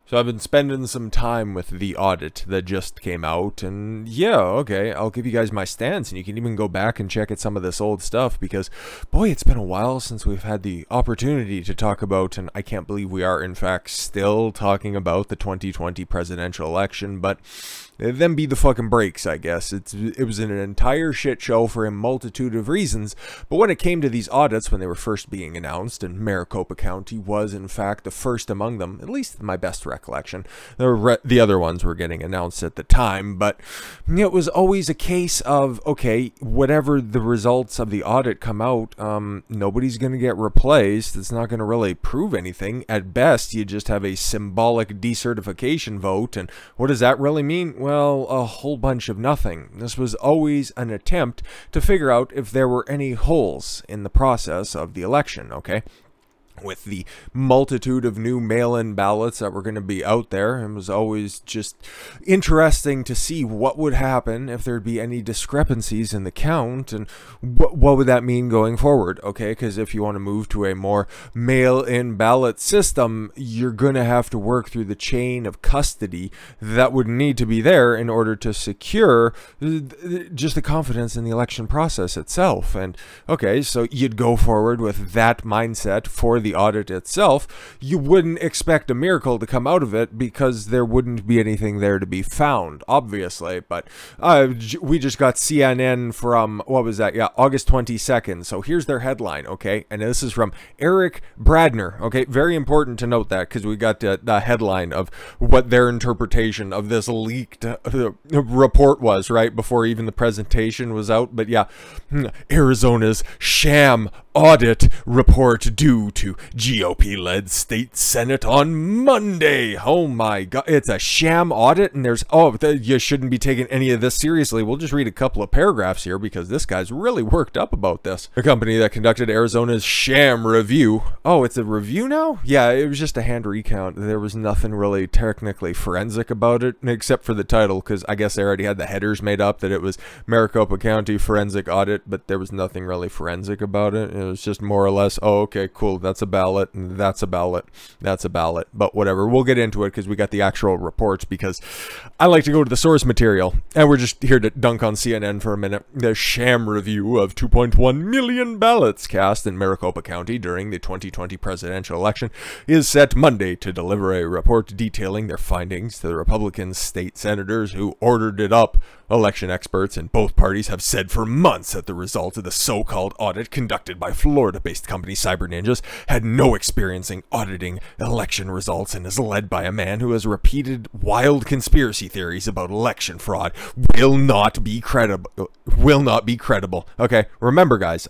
So I've been spending some time with the audit that just came out, and yeah, okay, I'll give you guys my stance, and you can even go back and check at some of this old stuff, because, boy, it's been a while since we've had the opportunity to talk about, and I can't believe we are, in fact, still talking about the 2020 presidential election, but them be the fucking breaks, I guess. It was an entire shit show for a multitude of reasons, but when it came to these audits, when they were first being announced, and Maricopa County was, in fact, the first among them, at least my best recollection. The other ones were getting announced at the time, but it was always a case of, okay, whatever the results of the audit come out, nobody's going to get replaced. It's not going to really prove anything. At best, you just have a symbolic decertification vote, and what does that really mean? Well, a whole bunch of nothing. This was always an attempt to figure out if there were any holes in the process of the election, okay? With the multitude of new mail-in ballots that were going to be out there, it was always just interesting to see what would happen if there'd be any discrepancies in the count, and what would that mean going forward, okay? Because if you want to move to a more mail-in ballot system, you're going to have to work through the chain of custody that would need to be there in order to secure just the confidence in the election process itself. And okay, so you'd go forward with that mindset for the audit itself. You wouldn't expect a miracle to come out of it because there wouldn't be anything there to be found, obviously. But we just got CNN from, what was that? Yeah, August 22nd. So here's their headline, okay? And this is from Eric Bradner, okay? Very important to note that, because we got the headline of what their interpretation of this leaked report was, right? Before even the presentation was out. But yeah, Arizona's sham audit report due to GOP-led state senate on Monday. Oh my god, it's a sham audit, and there's, you shouldn't be taking any of this seriously. We'll just read a couple of paragraphs here because this guy's really worked up about this. The company that conducted Arizona's sham review. Oh, it's a review now? Yeah, it was just a hand recount. There was nothing really technically forensic about it, except for the title, because I guess they already had the headers made up that it was Maricopa County Forensic Audit, but there was nothing really forensic about it. It was just more or less, oh, okay, cool, that's a ballot, and that's a ballot, that's a ballot, but whatever. We'll get into it because we got the actual reports, because I like to go to the source material, and we're just here to dunk on CNN for a minute. The sham review of 2.1 million ballots cast in Maricopa County during the 2020 presidential election is set Monday to deliver a report detailing their findings to the Republican state senators who ordered it up. Election experts in both parties have said for months that the result of the so-called audit conducted by Florida-based company Cyber Ninjas had no experience in auditing election results and is led by a man who has repeated wild conspiracy theories about election fraud. Will not be credible. Okay, remember guys,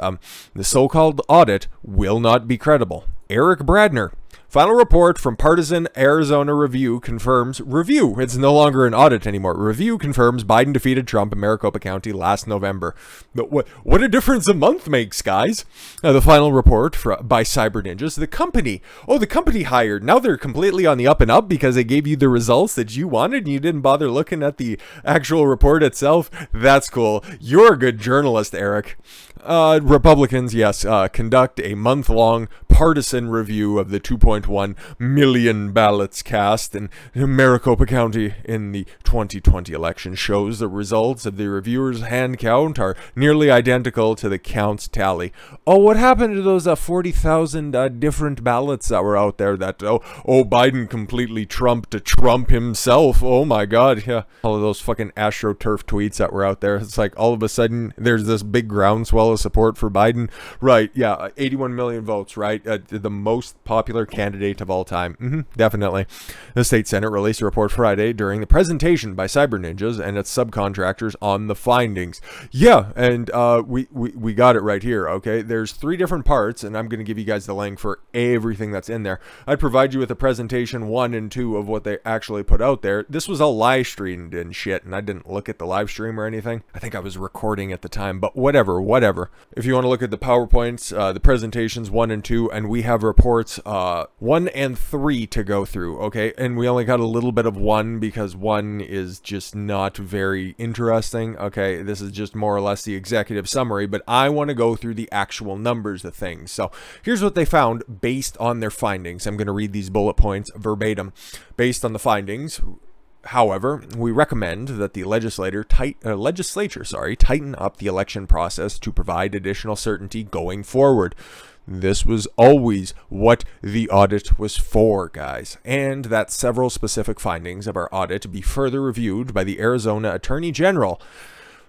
the so-called audit will not be credible. Eric Bradner. Final report from Partisan Arizona Review confirms review. It's no longer an audit anymore. Review confirms Biden defeated Trump in Maricopa County last November. But what a difference a month makes, guys. The final report by Cyber Ninjas, the company. Oh, the company hired. Now they're completely on the up and up because they gave you the results that you wanted and you didn't bother looking at the actual report itself. That's cool. You're a good journalist, Eric. Republicans, yes, conduct a month-long partisan review of the 2.1 million ballots cast in Maricopa County in the 2020 election. Shows the results of the reviewers' hand count are nearly identical to the count's tally. Oh, what happened to those 40,000 different ballots that were out there that, oh, Biden completely trumped Trump himself? Oh my god, yeah. All of those fucking AstroTurf tweets that were out there. It's like all of a sudden there's this big groundswell of support for Biden. Right, yeah, 81 million votes, right? The most popular candidate of all time. Definitely. The state senate released a report Friday during the presentation by Cyber Ninjas and its subcontractors on the findings. Yeah, and we got it right here, okay? There's 3 different parts, and I'm going to give you guys the link for everything that's in there. I'd provide you with a presentation 1 and 2 of what they actually put out there. This was all live streamed and shit, and I didn't look at the live stream or anything. I think I was recording at the time, but whatever. If you want to look at the PowerPoints, the presentations 1 and 2, and we have reports 1 and 3 to go through, okay? And we only got a little bit of 1 because 1 is just not very interesting, okay? This is just more or less the executive summary, but I want to go through the actual actual numbers of things. So here's what they found based on their findings. I'm going to read these bullet points verbatim. Based on the findings, however, we recommend that the legislature tighten up the election process to provide additional certainty going forward. This was always what the audit was for, guys, and that several specific findings of our audit be further reviewed by the Arizona Attorney General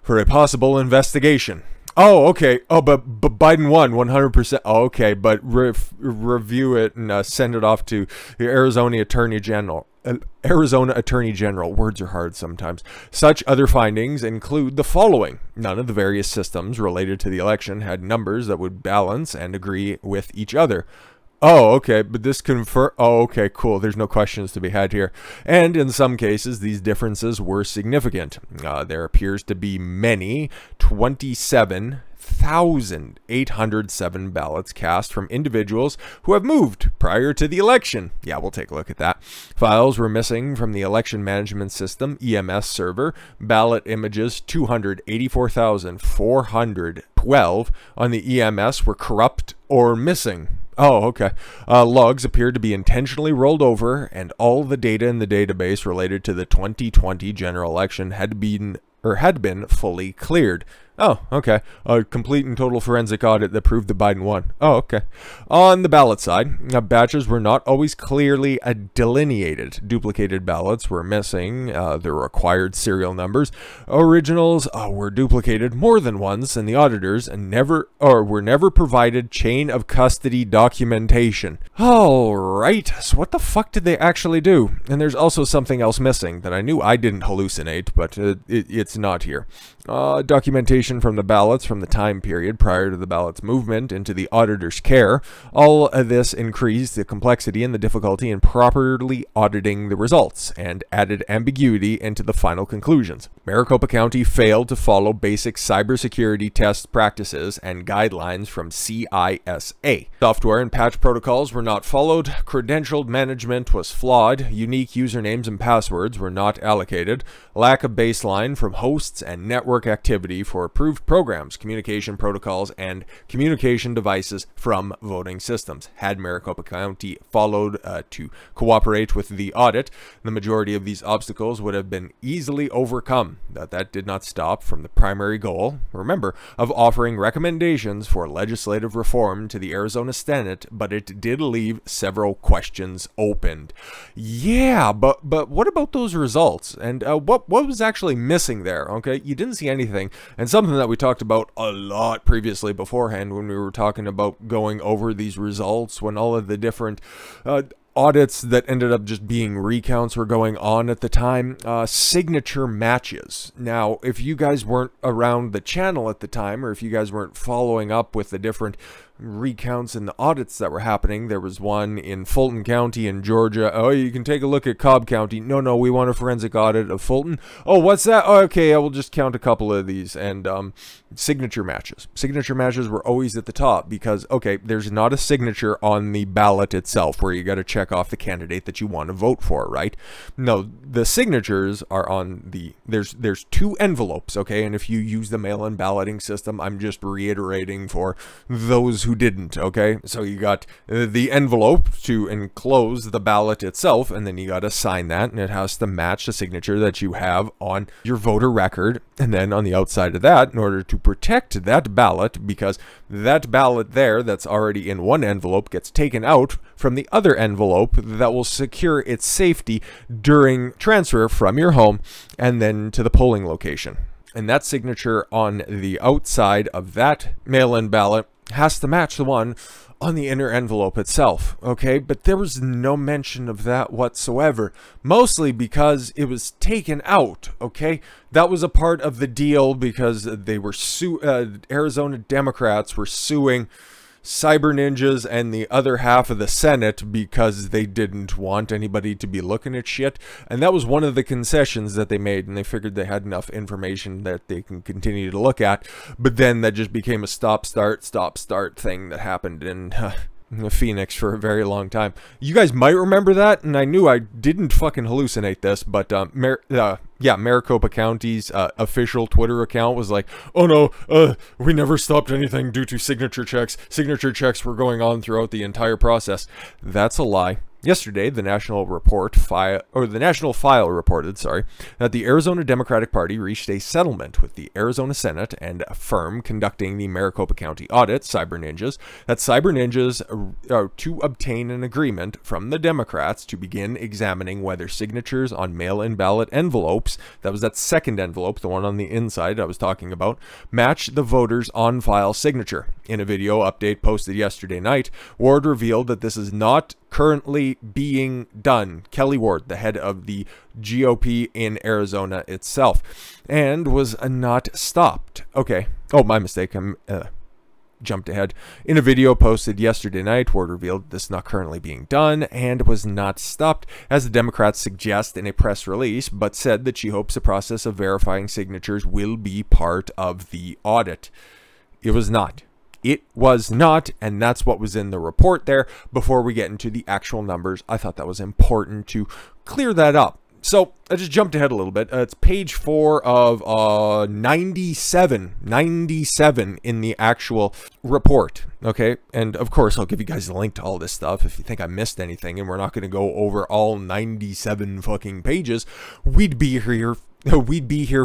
for a possible investigation. Oh, okay. Oh, but Biden won 100%. Oh, okay, but review it and send it off to the Arizona Attorney General. Arizona Attorney General. Words are hard sometimes. Such other findings include the following. None of the various systems related to the election had numbers that would balance and agree with each other. Oh, okay, but this oh, okay, cool. There's no questions to be had here. And in some cases, these differences were significant. There appears to be many, 27,807 ballots cast from individuals who have moved prior to the election. Yeah, we'll take a look at that. Files were missing from the election management system, EMS server. Ballot images, 284,412 on the EMS were corrupt or missing. Oh, okay. Logs appeared to be intentionally rolled over, and all the data in the database related to the 2020 general election had been fully cleared. Oh, okay. A complete and total forensic audit that proved that Biden won. Oh, okay. On the ballot side, batches were not always clearly delineated. Duplicated ballots were missing the required serial numbers. Originals were duplicated more than once, and the auditors were never provided chain of custody documentation. All right. So what the fuck did they actually do? And there's also something else missing that I knew I didn't hallucinate, but it's not here. Documentation from the ballots from the time period prior to the ballots movement into the auditor's care. All of this increased the complexity and the difficulty in properly auditing the results and added ambiguity into the final conclusions. Maricopa County failed to follow basic cybersecurity test practices and guidelines from CISA. Software and patch protocols were not followed. Credentialed management was flawed. Unique usernames and passwords were not allocated. Lack of baseline from hosts and network activity for approved programs, communication protocols, and communication devices from voting systems. Had Maricopa County followed to cooperate with the audit, the majority of these obstacles would have been easily overcome. That did not stop from the primary goal, remember, of offering recommendations for legislative reform to the Arizona Senate, but it did leave several questions opened. Yeah, but what about those results? And what was actually missing there? Okay, you didn't see anything, and something that we talked about a lot previously beforehand when we were talking about going over these results, when all of the different audits that ended up just being recounts were going on at the time. Signature matches. Now, if you guys weren't around the channel at the time, or if you guys weren't following up with the different recounts and the audits that were happening, there was one in Fulton County in Georgia. Oh, you can take a look at Cobb County. No, we want a forensic audit of Fulton. Oh, what's that? Oh, okay, I will just count a couple of these. And signature matches. Signature matches were always at the top because, okay, there's not a signature on the ballot itself where you got to check off the candidate that you want to vote for, right? No, the signatures are on the, there's two envelopes, okay? And if you use the mail-in balloting system, I'm just reiterating for those who didn't, okay? So you got the envelope to enclose the ballot itself, and then you got to sign that, and it has to match the signature that you have on your voter record. And then on the outside of that, in order to protect that ballot, because that ballot there that's already in one envelope gets taken out from the other envelope that will secure its safety during transfer from your home and then to the polling location. And that signature on the outside of that mail-in ballot has to match the one on the inner envelope itself, okay? But there was no mention of that whatsoever, mostly because it was taken out, okay? That was a part of the deal because they were Arizona Democrats were suing Cyber Ninjas and the other half of the Senate because they didn't want anybody to be looking at shit. And that was one of the concessions that they made, and they figured they had enough information that they can continue to look at. But then that just became a stop-start thing that happened, and Phoenix for a very long time. You guys might remember that, and I knew I didn't fucking hallucinate this, but Maricopa County's official Twitter account was like, oh no, we never stopped anything due to signature checks. Signature checks were going on throughout the entire process. That's a lie. Yesterday, the National File reported, that the Arizona Democratic Party reached a settlement with the Arizona Senate and a firm conducting the Maricopa County audit, Cyber Ninjas, to obtain an agreement from the Democrats to begin examining whether signatures on mail-in ballot envelopes, that was that second envelope, the one on the inside I was talking about, match the voter's on-file signature. In a video update posted yesterday night, Ward revealed that this is not currently being done. Kelly Ward, the head of the GOP in Arizona itself, and was not stopped. Okay. Oh, my mistake. I'm jumped ahead. In a video posted yesterday night, Ward revealed this is not currently being done and was not stopped, as the Democrats suggest in a press release, but said that she hopes the process of verifying signatures will be part of the audit. It was not. It was not, and that's what was in the report there. Before we get into the actual numbers, I thought that was important to clear that up. So I just jumped ahead a little bit. It's page 4 of 97 in the actual report. Okay, and of course I'll give you guys a link to all this stuff if you think I missed anything, and we're not going to go over all 97 fucking pages. We'd be here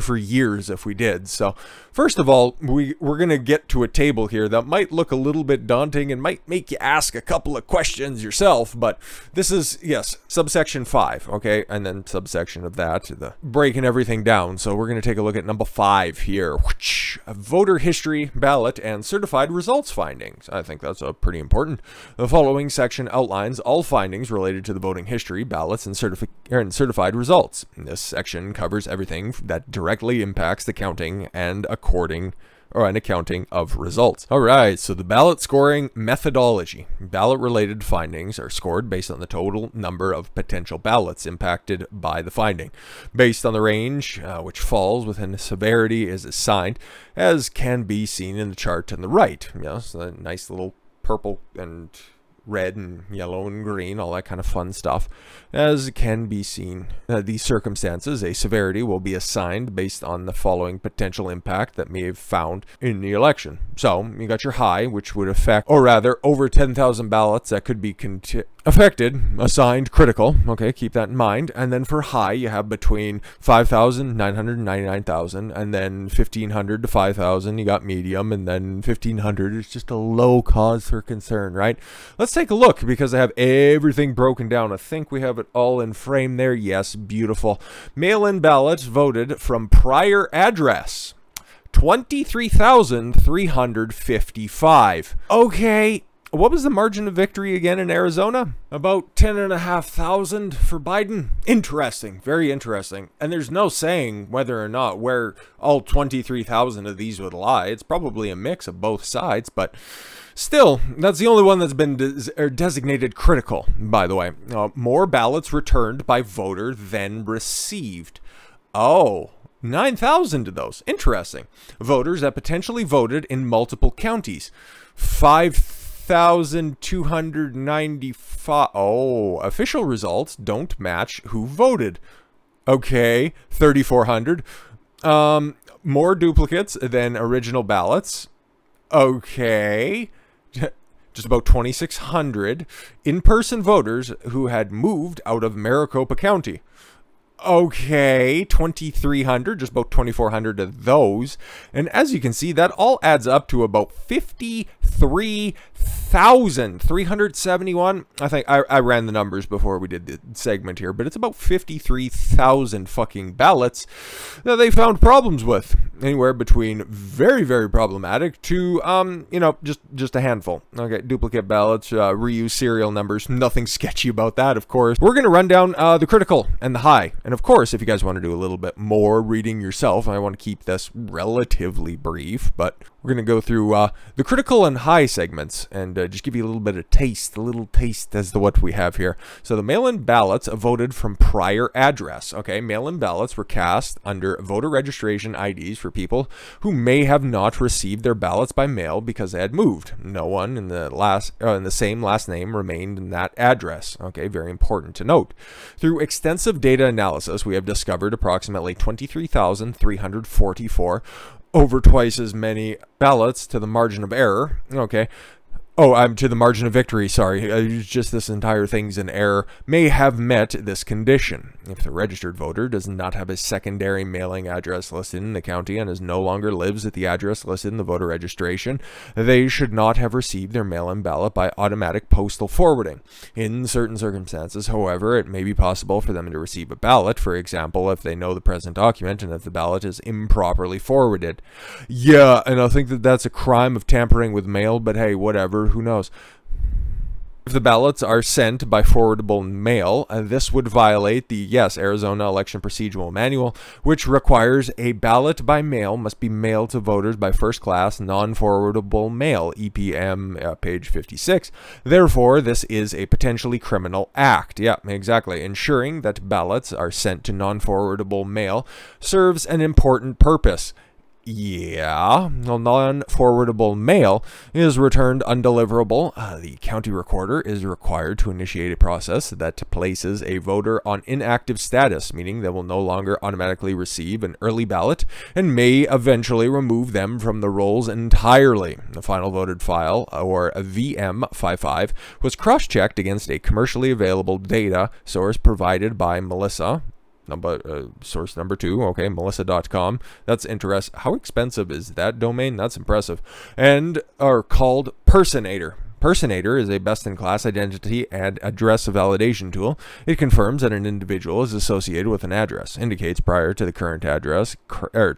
for years if we did. So first of all, we're going to get to a table here that might look a little bit daunting and might make you ask a couple of questions yourself, but this is, yes, subsection 5, okay, and then subsection of that, the breaking everything down. So we're going to take a look at number 5 here. Voter history, ballot, and certified results findings. I think that's pretty important. The following section outlines all findings related to the voting history, ballots, and certified results. This section covers everything that directly impacts the counting and an accounting of results. All right, so the ballot scoring methodology. Ballot-related findings are scored based on the total number of potential ballots impacted by the finding. Based on the range, which falls within the severity is assigned, as can be seen in the chart on the right. So a nice little purple and red and yellow and green, all that kind of fun stuff. As can be seen, these circumstances, a severity will be assigned based on the following potential impact that may have found in the election. So you got your high, which would affect, or rather over 10,000 ballots that could be affected, assigned critical. Okay, keep that in mind. And then for high, you have between 5,000, 999,000, and then 1,500 to 5,000. You got medium, and then 1,500 is just a low cause for concern, right? Let's take a look, because I have everything broken down. I think we have it all in frame there. Yes, beautiful. Mail-in ballots voted from prior address. 23,355. Okay. What was the margin of victory again in Arizona? About 10,500 for Biden. Interesting. Very interesting. And there's no saying whether or not where all 23,000 of these would lie. It's probably a mix of both sides, but still, that's the only one that's been designated critical, by the way. More ballots returned by voter than received. Oh, 9,000 of those. Interesting. Voters that potentially voted in multiple counties. 5,295. Oh, official results don't match who voted. Okay, 3,400. More duplicates than original ballots. Okay. Just about 2,600 in-person voters who had moved out of Maricopa County. Okay, 2,300, just about 2,400 of those. And as you can see, that all adds up to about 53,371. I think I ran the numbers before we did the segment here, but it's about 53,000 fucking ballots that they found problems with. Anywhere between very, very problematic to, just a handful. Okay, duplicate ballots, reuse serial numbers, nothing sketchy about that, of course. We're going to run down the critical and the high. And of course, if you guys want to do a little bit more reading yourself, I want to keep this relatively brief, but We're going to go through the critical and high segments and just give you a little bit of taste, a little taste as to what we have here. So the mail-in ballots voted from prior address. Okay, mail-in ballots were cast under voter registration IDs for people who may have not received their ballots by mail because they had moved. No one in the same last name remained in that address. Okay, very important to note. Through extensive data analysis, we have discovered approximately 23,344, over twice as many ballots to the margin of error. Okay. Oh, I'm to the margin of victory, sorry. Just this entire thing's an error. May have met this condition. If the registered voter does not have a secondary mailing address listed in the county and no longer lives at the address listed in the voter registration, they should not have received their mail-in ballot by automatic postal forwarding. In certain circumstances, however, it may be possible for them to receive a ballot, for example, if they know the present document and if the ballot is improperly forwarded. Yeah, and I think that that's a crime of tampering with mail, but hey, whatever. Who knows? If the ballots are sent by forwardable mail, this would violate the, Arizona Election Procedural Manual, which requires a ballot by mail must be mailed to voters by first-class non-forwardable mail, EPM, page 56. Therefore, this is a potentially criminal act. Yeah, exactly. Ensuring that ballots are sent to non-forwardable mail serves an important purpose. Yeah, non-forwardable mail is returned undeliverable. The county recorder is required to initiate a process that places a voter on inactive status, meaning they will no longer automatically receive an early ballot and may eventually remove them from the rolls entirely. The final voted file, or VM55, was cross-checked against a commercially available data source provided by Melissa. Source number 2, okay, melissa.com. That's interesting. How expensive is that domain? That's impressive. And are called Personator. Personator is a best-in-class identity and address validation tool. It confirms that an individual is associated with an address, indicates prior to the current address,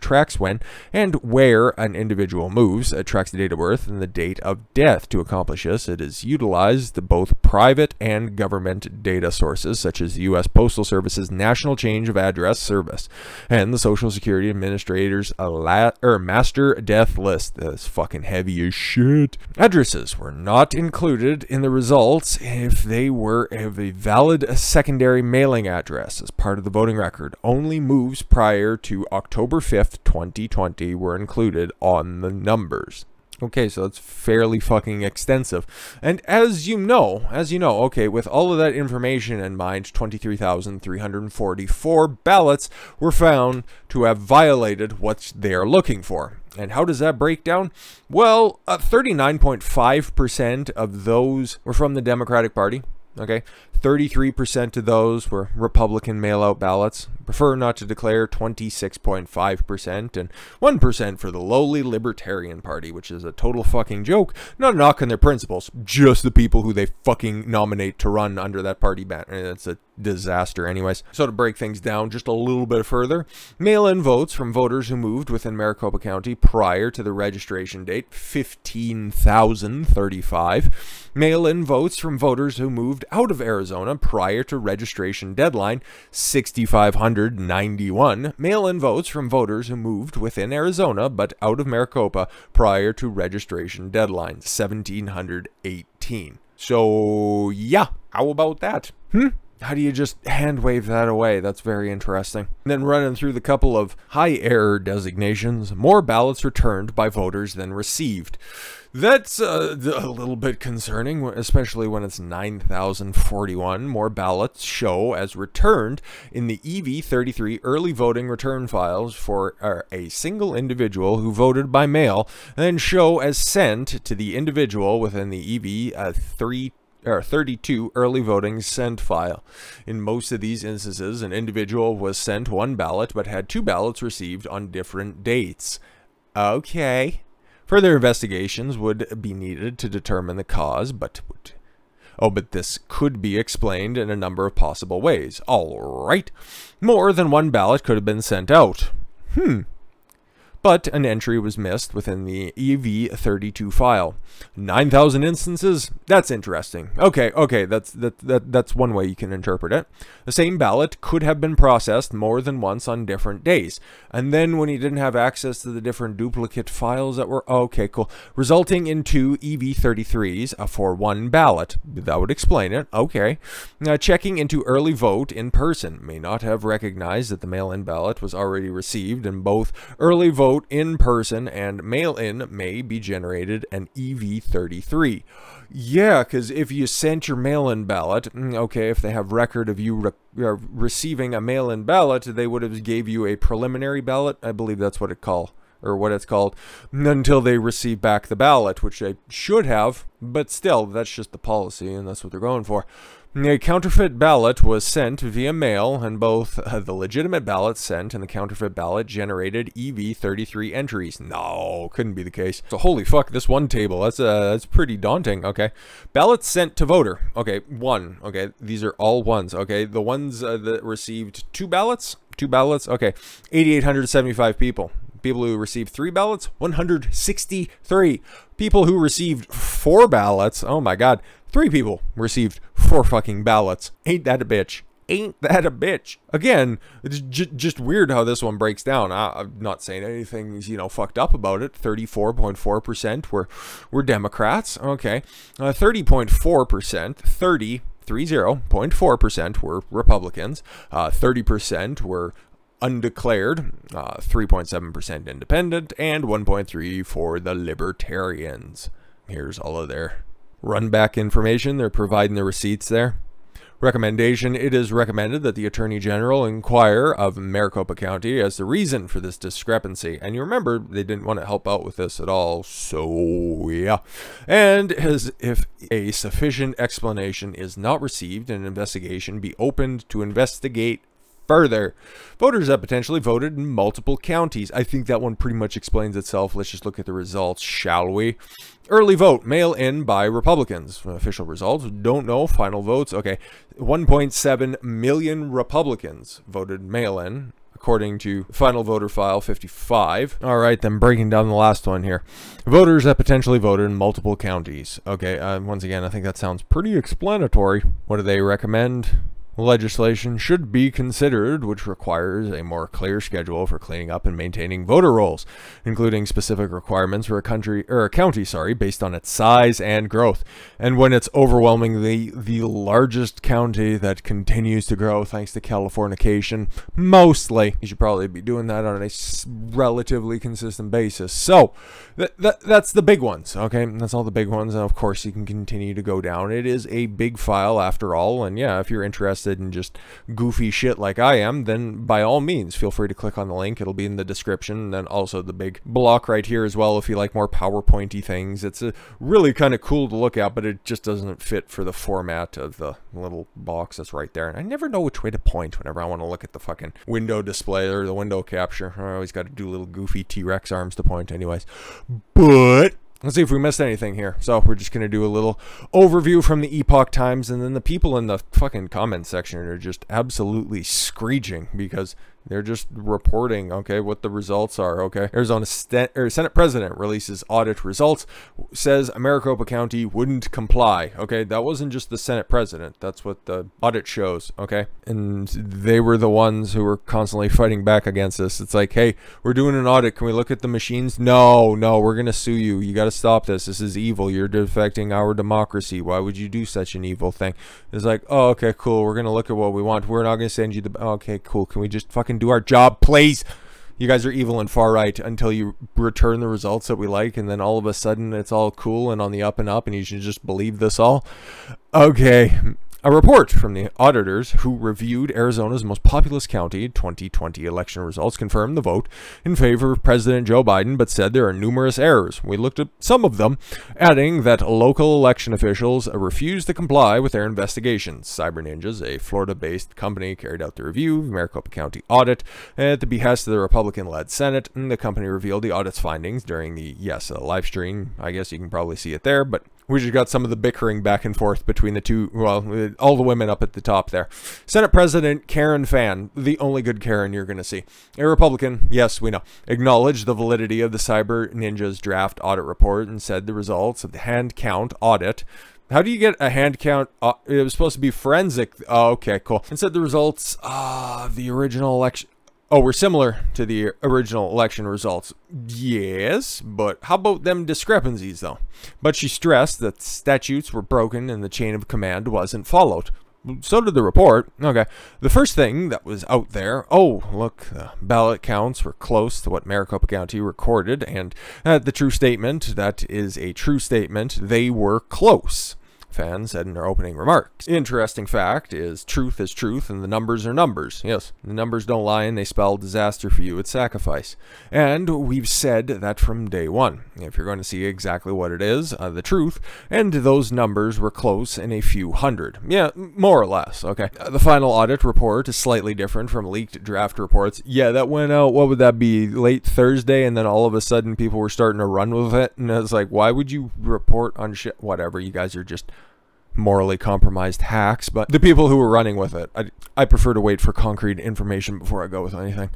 tracks when and where an individual moves, tracks the date of birth and the date of death. To accomplish this, it is utilized both private and government data sources, such as the U.S. Postal Service's National Change of Address Service and the Social Security Administrator's Master Death List. That's fucking heavy as shit. Addresses were not included in the results if they were of a valid secondary mailing address as part of the voting record. Only moves prior to October 5th, 2020 were included on the numbers. Okay, so that's fairly fucking extensive. And as you know, okay, with all of that information in mind, 23,344 ballots were found to have violated what they are looking for. And how does that break down? Well, 39.5% of those were from the Democratic Party. Okay, 33% of those were Republican mail-out ballots. Prefer not to declare, 26.5%, and 1% for the lowly Libertarian Party, which is a total fucking joke. Not a knock on their principles, just the people who they fucking nominate to run under that party banner. It's a disaster anyways. So to break things down just a little bit further, mail-in votes from voters who moved within Maricopa County prior to the registration date, 15,035. Mail-in votes from voters who moved out of Arizona prior to registration deadline, 6,591. Mail-in votes from voters who moved within Arizona but out of Maricopa prior to registration deadline, 1,718. So yeah, how about that? How do you just hand wave that away? That's very interesting. And then running through the couple of high error designations, more ballots returned by voters than received. That's a little bit concerning, especially when it's 9,041. More ballots show as returned in the EV33 early voting return files for a single individual who voted by mail, than show as sent to the individual within the EV32 early voting sent file. In most of these instances, an individual was sent one ballot but had two ballots received on different dates. Okay. Further investigations would be needed to determine the cause, but this could be explained in a number of possible ways. All right. More than one ballot could have been sent out. but an entry was missed within the EV32 file. 9,000 instances? That's interesting. Okay, that's one way you can interpret it. The same ballot could have been processed more than once on different days. And then when he didn't have access to the different duplicate files that were... Okay, cool. Resulting in 2 EV33s for one ballot. That would explain it. Okay. Checking into early vote in person may not have recognized that the mail-in ballot was already received, and both early vote in person and mail-in may be generated an EV33. Yeah, because if you sent your mail-in ballot, okay, if they have record of you receiving a mail-in ballot, they would have gave you a preliminary ballot. I believe that's what it's called, until they receive back the ballot, which they should have, but still, that's just the policy, and that's what they're going for. A counterfeit ballot was sent via mail, and both the legitimate ballot sent and the counterfeit ballot generated EV33 entries. No, couldn't be the case. So holy fuck, this one table, that's pretty daunting. Okay, ballots sent to voter. Okay, one. Okay, these are all ones. Okay, the ones that received two ballots. Okay, 8,875 people. People who received 3 ballots, 163. People who received 4 ballots, oh my god, 3 people received 4 fucking ballots. Ain't that a bitch? Ain't that a bitch? Again, it's just weird how this one breaks down. I'm not saying anything, fucked up about it. 34.4% were Democrats. Okay. 30.4%, 30.4% were Republicans. 30% were undeclared, 3.7% independent, and 1.3% for the Libertarians. Here's all of their run-back information. They're providing the receipts there. Recommendation: it is recommended that the Attorney General inquire of Maricopa County as the reason for this discrepancy. And you remember, they didn't want to help out with this at all, so yeah. And as if a sufficient explanation is not received, an investigation be opened to investigate further. Voters that potentially voted in multiple counties. I think that one pretty much explains itself. Let's just look at the results, shall we? Early vote, mail-in by Republicans. Official results, don't know. Final votes, okay. 1.7 million Republicans voted mail-in, according to final voter file 55. All right, then breaking down the last one here. Voters that potentially voted in multiple counties. Okay, once again, I think that sounds pretty explanatory. What do they recommend? Legislation should be considered which requires a more clear schedule for cleaning up and maintaining voter rolls, including specific requirements for a county, based on its size and growth. And when it's overwhelmingly the largest county that continues to grow thanks to Californication, mostly, you should probably be doing that on a relatively consistent basis. So that's the big ones, okay? That's all the big ones, and of course you can continue to go down. It is a big file after all, and yeah, if you're interested in just goofy shit like I am, then by all means feel free to click on the link. It'll be in the description, and then also the big block right here as well if you like more PowerPointy things. It's really kind of cool to look at, but it just doesn't fit for the format of the little box that's right there, and I never know which way to point whenever I want to look at the fucking window display or the window capture. I always got to do little goofy T-Rex arms to point anyways. But let's see if we missed anything here. So we're just going to do a little overview from the Epoch Times, and then the people in the fucking comment section are just absolutely screeching because they're just reporting, okay, what the results are, okay. Arizona Senate President releases audit results, says Maricopa County wouldn't comply, okay. That wasn't just the Senate President. That's what the audit shows, okay. And they were the ones who were constantly fighting back against this. It's like, hey, we're doing an audit. Can we look at the machines? No, we're going to sue you. You got to stop this. This is evil. You're defecting our democracy. Why would you do such an evil thing? It's like, oh, okay, cool. We're going to look at what we want. We're not going to send you the... Okay, cool. Can we just fucking do our job, please? You guys are evil and far right until you return the results that we like, and then all of a sudden it's all cool and on the up and up, and you should just believe this all. Okay. A report from the auditors who reviewed Arizona's most populous county 2020 election results confirmed the vote in favor of President Joe Biden, but said there are numerous errors. We looked at some of them, adding that local election officials refused to comply with their investigations. Cyber Ninjas, a Florida-based company, carried out the review of Maricopa County audit at the behest of the Republican-led Senate, and the company revealed the audit's findings during the, live stream. I guess you can probably see it there, but We just got some of the bickering back and forth between the two, well, all the women up at the top there. Senate President Karen Fann, the only good Karen you're going to see. A Republican, yes, we know, acknowledged the validity of the Cyber Ninja's draft audit report and said the results of the hand count audit. How do you get a hand count? It was supposed to be forensic. Oh, okay, cool. And said the results of the original election. Oh, we're similar to the original election results. Yes, but how about them discrepancies, though? But she stressed that statutes were broken and the chain of command wasn't followed. So did the report. Okay. The first thing that was out there, oh, look, ballot counts were close to what Maricopa County recorded, and the true statement, that is a true statement, they were close. Fan said in their opening remarks. Interesting fact is truth and the numbers are numbers. Yes, the numbers don't lie and they spell disaster for you at sacrifice. And we've said that from day one. If you're going to see exactly what it is, the truth, and those numbers were close in a few hundred. Yeah, more or less, okay. The final audit report is slightly different from leaked draft reports. Yeah, that went out, what would that be, late Thursday, and then all of a sudden people were starting to run with it, and it's like, why would you report on shit? Whatever, you guys are just morally compromised hacks, but the people who were running with it, I prefer to wait for concrete information before I go with anything.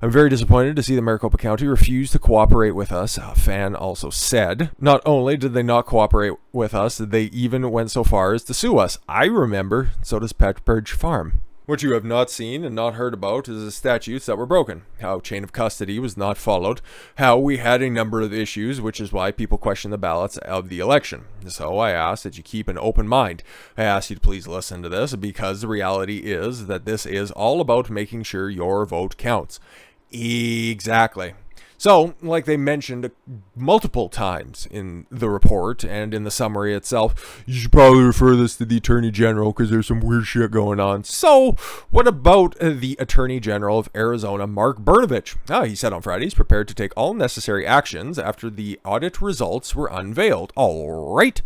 I'm very disappointed to see the Maricopa County refuse to cooperate with us. Fan also said, not only did they not cooperate with us, they even went so far as to sue us. I remember, so does Pepperidge Farm. What you have not seen and not heard about is the statutes that were broken, how chain of custody was not followed, how we had a number of issues, which is why people question the ballots of the election. So I ask that you keep an open mind. I ask you to please listen to this, because the reality is that this is all about making sure your vote counts. Exactly. So, like they mentioned multiple times in the report and in the summary itself, you should probably refer this to the Attorney General because there's some weird shit going on. So, what about the Attorney General of Arizona, Mark Brnovich? He said on Friday he's prepared to take all necessary actions after the audit results were unveiled. All right.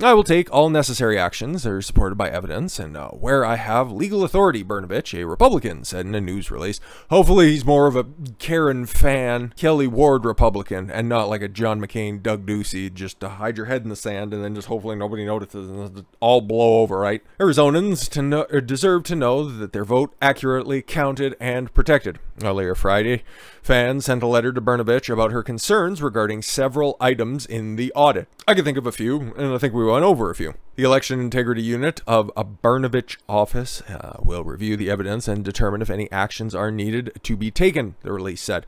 I will take all necessary actions that are supported by evidence and where I have legal authority, Brnovich, a Republican, said in a news release. Hopefully he's more of a Karen Fann, Kelly Ward Republican, and not like a John McCain, Doug Ducey, just to hide your head in the sand and then just hopefully nobody notices and it'll all blow over, right? Arizonans deserve to know that their vote accurately counted and protected. Earlier Friday, fans sent a letter to Brnovich about her concerns regarding several items in the audit. I can think of a few, and I think we went over a few. The Election Integrity Unit of a Brnovich office will review the evidence and determine if any actions are needed to be taken, the release said.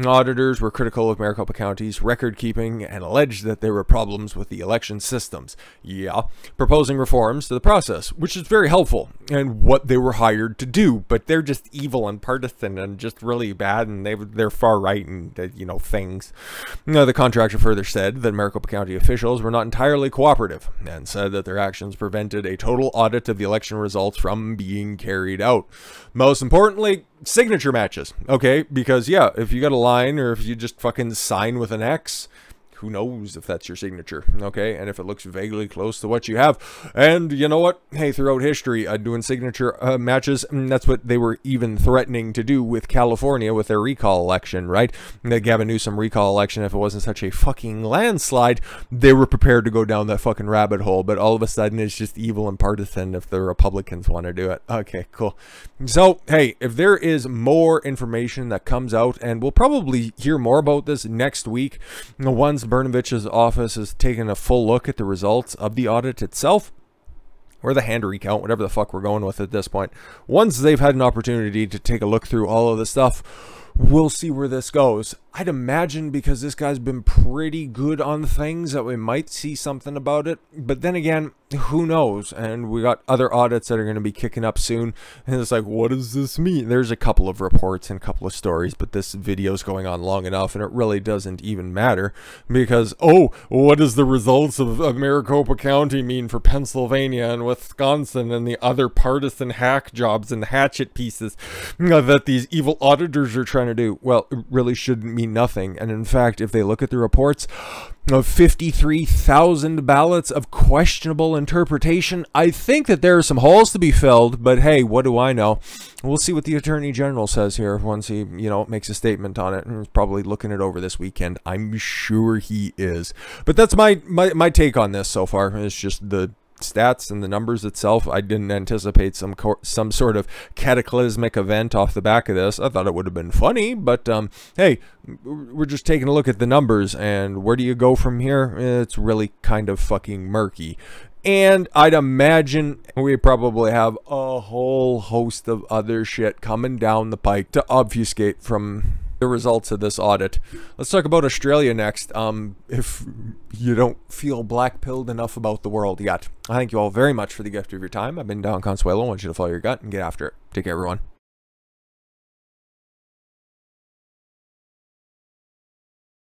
Auditors were critical of Maricopa County's record keeping and alleged that there were problems with the election systems. Yeah, proposing reforms to the process, which is very helpful and what they were hired to do, but they're just evil and partisan and just really bad, and they're far right and things. The contractor further said that Maricopa County officials were not entirely cooperative and said that their actions prevented a total audit of the election results from being carried out. Most importantly, signature matches. Okay, because yeah, if you got a line or if you just fucking sign with an X, who knows if that's your signature, okay? And if it looks vaguely close to what you have. And you know what? Hey, throughout history, doing signature matches, that's what they were even threatening to do with California with their recall election, right? The Gavin Newsom recall election, if it wasn't such a fucking landslide, they were prepared to go down that fucking rabbit hole. But all of a sudden, it's just evil and partisan if the Republicans want to do it. Okay, cool. So, hey, if there is more information that comes out, and we'll probably hear more about this next week, once Brnovich's office has taken a full look at the results of the audit itself, or the hand recount, whatever the fuck we're going with at this point. Once they've had an opportunity to take a look through all of the stuff, we'll see where this goes. I'd imagine because this guy's been pretty good on things that we might see something about it. But then again, who knows? And we got other audits that are going to be kicking up soon. And it's like, what does this mean? There's a couple of reports and a couple of stories, but this video's going on long enough and it really doesn't even matter. Because, oh, what does the results of Maricopa County mean for Pennsylvania and Wisconsin and the other partisan hack jobs and hatchet pieces that these evil auditors are trying to do? Well, it really shouldn't mean mean nothing. And in fact, if they look at the reports of 53,000 ballots of questionable interpretation, I think that there are some holes to be filled, but hey, what do I know? We'll see what the Attorney General says here once he, makes a statement on it, and he's probably looking it over this weekend. I'm sure he is. But that's my take on this so far. It's just the stats and the numbers itself. I didn't anticipate some sort of cataclysmic event off the back of this. I thought it would have been funny, but hey, we're just taking a look at the numbers, and where do you go from here? It's really kind of fucking murky. And I'd imagine we probably have a whole host of other shit coming down the pike to obfuscate from the results of this audit. Let's talk about Australia next. If you don't feel black-pilled enough about the world yet. I thank you all very much for the gift of your time. I've been Don Consuelo. I want you to follow your gut and get after it. Take care, everyone.